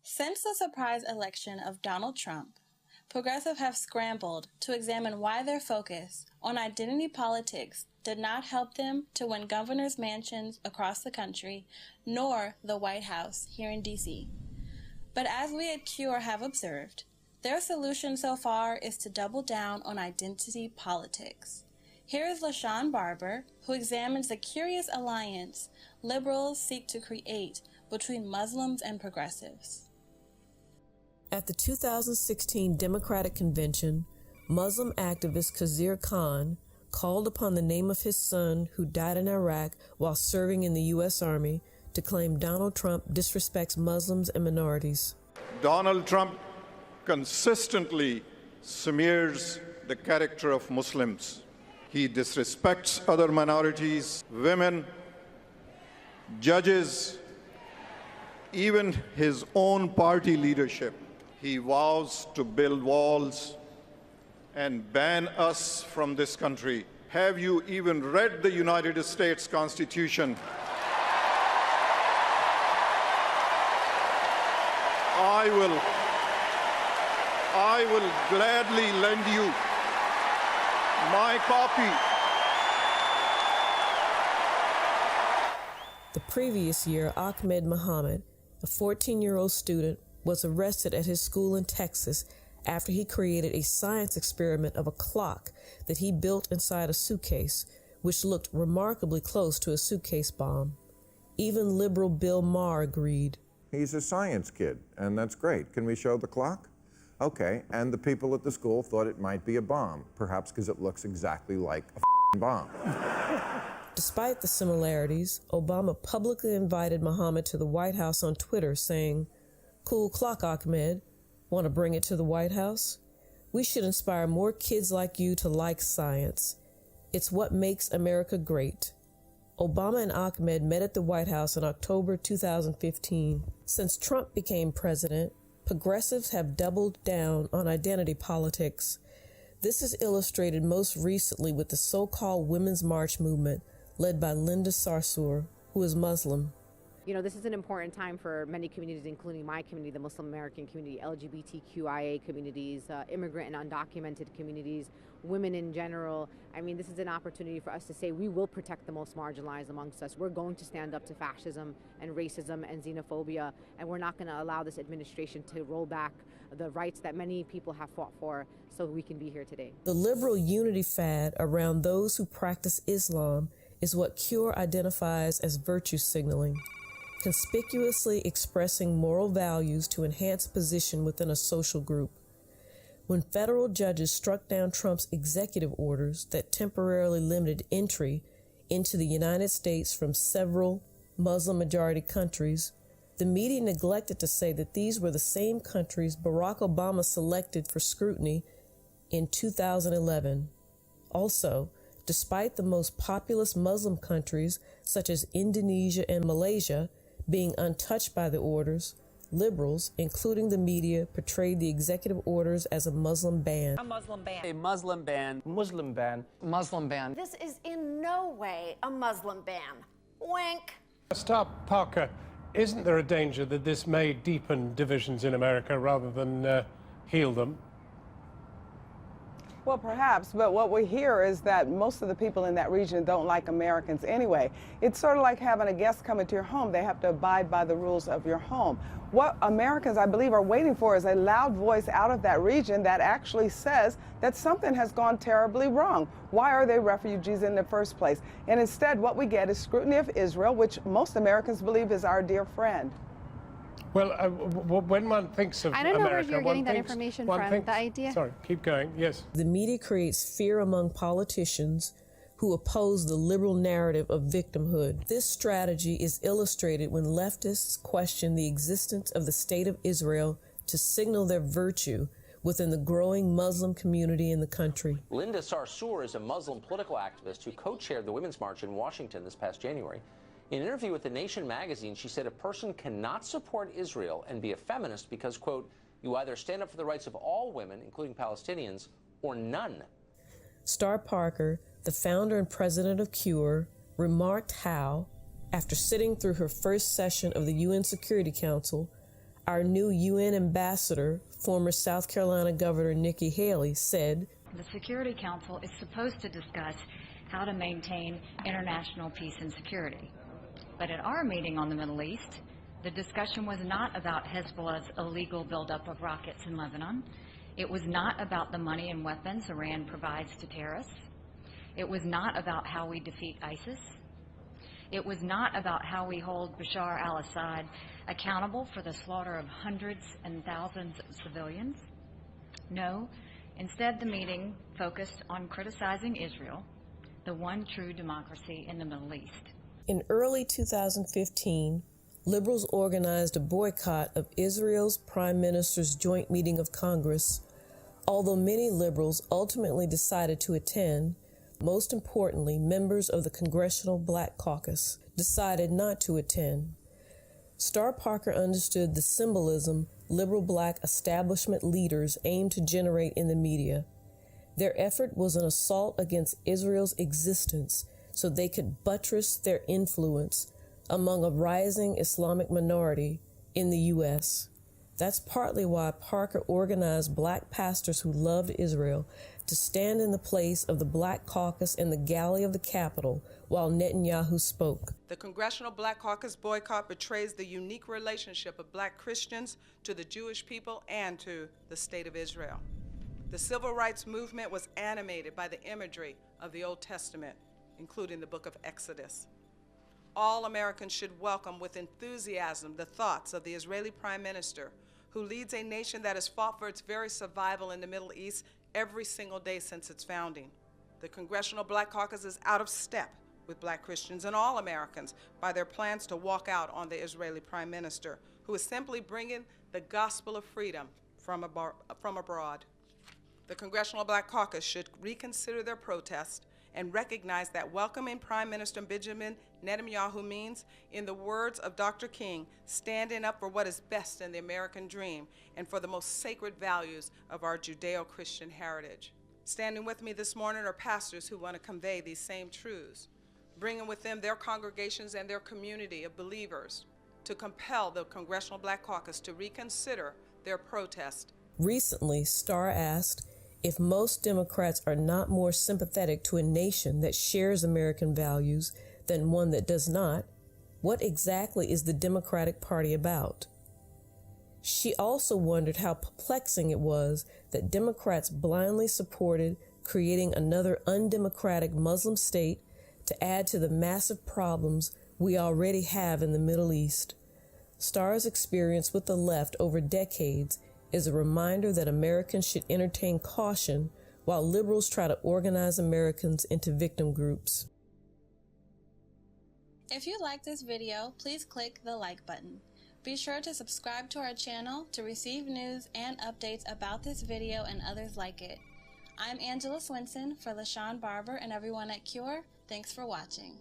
Since the surprise election of Donald Trump, progressives have scrambled to examine why their focus on identity politics did not help them to win governors' mansions across the country, nor the White House here in D.C. But as we at CURE have observed, their solution so far is to double down on identity politics. Here is LaShawn Barber, who examines the curious alliance liberals seek to create between Muslims and progressives. At the 2016 Democratic Convention, Muslim activist Khizr Khan called upon the name of his son, who died in Iraq while serving in the U.S. Army, to claim Donald Trump disrespects Muslims and minorities. Donald Trump consistently smears the character of Muslims. He disrespects other minorities, women, judges, even his own party leadership. He vows to build walls and ban us from this country. Have you even read the United States Constitution? I will gladly lend you my copy. The previous year, Ahmed Muhammad, a 14-year-old student, was arrested at his school in Texas after he created a science experiment of a clock that he built inside a suitcase, which looked remarkably close to a suitcase bomb. Even liberal Bill Maher agreed. He's a science kid, and that's great. Can we show the clock? Okay, and the people at the school thought it might be a bomb, perhaps because it looks exactly like a bomb. Despite the similarities, Obama publicly invited Muhammad to the White House on Twitter, saying, "Cool clock, Ahmed. Want to bring it to the White House? We should inspire more kids like you to like science. It's what makes America great." Obama and Ahmed met at the White House in October 2015. Since Trump became president, progressives have doubled down on identity politics. This is illustrated most recently with the so-called Women's March movement led by Linda Sarsour, who is Muslim. You know, this is an important time for many communities, including my community, the Muslim American community, LGBTQIA communities, immigrant and undocumented communities, women in general. I mean, this is an opportunity for us to say we will protect the most marginalized amongst us. We're going to stand up to fascism and racism and xenophobia, and we're not going to allow this administration to roll back the rights that many people have fought for so we can be here today. The liberal unity fad around those who practice Islam is what CURE identifies as virtue signaling, conspicuously expressing moral values to enhance position within a social group. When federal judges struck down Trump's executive orders that temporarily limited entry into the United States from several Muslim-majority countries, the media neglected to say that these were the same countries Barack Obama selected for scrutiny in 2011. Also, despite the most populous Muslim countries, such as Indonesia and Malaysia, being untouched by the orders, liberals, including the media, portrayed the executive orders as a Muslim ban. A Muslim ban. A Muslim ban. Muslim ban. Muslim ban. This is in no way a Muslim ban. Wink. Star Parker, isn't there a danger that this may deepen divisions in America rather than heal them? Well, perhaps, but what we hear is that most of the people in that region don't like Americans anyway. It's sort of like having a guest come into your home. They have to abide by the rules of your home. What Americans, I believe, are waiting for is a loud voice out of that region that actually says that something has gone terribly wrong. Why are they refugees in the first place? And instead, what we get is scrutiny of Israel, which most Americans believe is our dear friend. Well, when one thinks of I don't know America, where you're getting that information from, the idea. Sorry, keep going, yes. The media creates fear among politicians who oppose the liberal narrative of victimhood. This strategy is illustrated when leftists question the existence of the State of Israel to signal their virtue within the growing Muslim community in the country. Linda Sarsour is a Muslim political activist who co-chaired the Women's March in Washington this past January. In an interview with The Nation magazine, she said a person cannot support Israel and be a feminist because, quote, you either stand up for the rights of all women, including Palestinians, or none. Star Parker, the founder and president of CURE, remarked how, after sitting through her first session of the UN Security Council, Our new UN ambassador, former South Carolina Governor Nikki Haley, said, "The Security Council is supposed to discuss how to maintain international peace and security. But at our meeting on the Middle East, the discussion was not about Hezbollah's illegal buildup of rockets in Lebanon. It was not about the money and weapons Iran provides to terrorists. It was not about how we defeat ISIS. It was not about how we hold Bashar al-Assad accountable for the slaughter of hundreds and thousands of civilians. No, instead the meeting focused on criticizing Israel, the one true democracy in the Middle East." In early 2015, liberals organized a boycott of Israel's Prime Minister's joint meeting of Congress. Although many liberals ultimately decided to attend, most importantly, members of the Congressional Black Caucus decided not to attend. Star Parker understood the symbolism liberal black establishment leaders aimed to generate in the media. Their effort was an assault against Israel's existence so they could buttress their influence among a rising Islamic minority in the U.S. That's partly why Parker organized black pastors who loved Israel to stand in the place of the Black Caucus in the galley of the Capitol while Netanyahu spoke. The Congressional Black Caucus boycott betrays the unique relationship of black Christians to the Jewish people and to the State of Israel. The civil rights movement was animated by the imagery of the Old Testament, including the book of Exodus. All Americans should welcome with enthusiasm the thoughts of the Israeli Prime Minister, who leads a nation that has fought for its very survival in the Middle East every single day since its founding. The Congressional Black Caucus is out of step with black Christians and all Americans by their plans to walk out on the Israeli Prime Minister, who is simply bringing the gospel of freedom from abroad. The Congressional Black Caucus should reconsider their protest and recognize that welcoming Prime Minister Benjamin Netanyahu means, in the words of Dr. King, standing up for what is best in the American dream and for the most sacred values of our Judeo-Christian heritage. Standing with me this morning are pastors who want to convey these same truths, bringing with them their congregations and their community of believers to compel the Congressional Black Caucus to reconsider their protest. Recently, Starr asked if most Democrats are not more sympathetic to a nation that shares American values than one that does not, what exactly is the Democratic Party about? She also wondered how perplexing it was that Democrats blindly supported creating another undemocratic Muslim state to add to the massive problems we already have in the Middle East. Starr's experience with the left over decades is a reminder that Americans should entertain caution while liberals try to organize Americans into victim groups. If you like this video, please click the like button. Be sure to subscribe to our channel to receive news and updates about this video and others like it. I'm Angela Swinson for LaShawn Barber and everyone at Cure. Thanks for watching.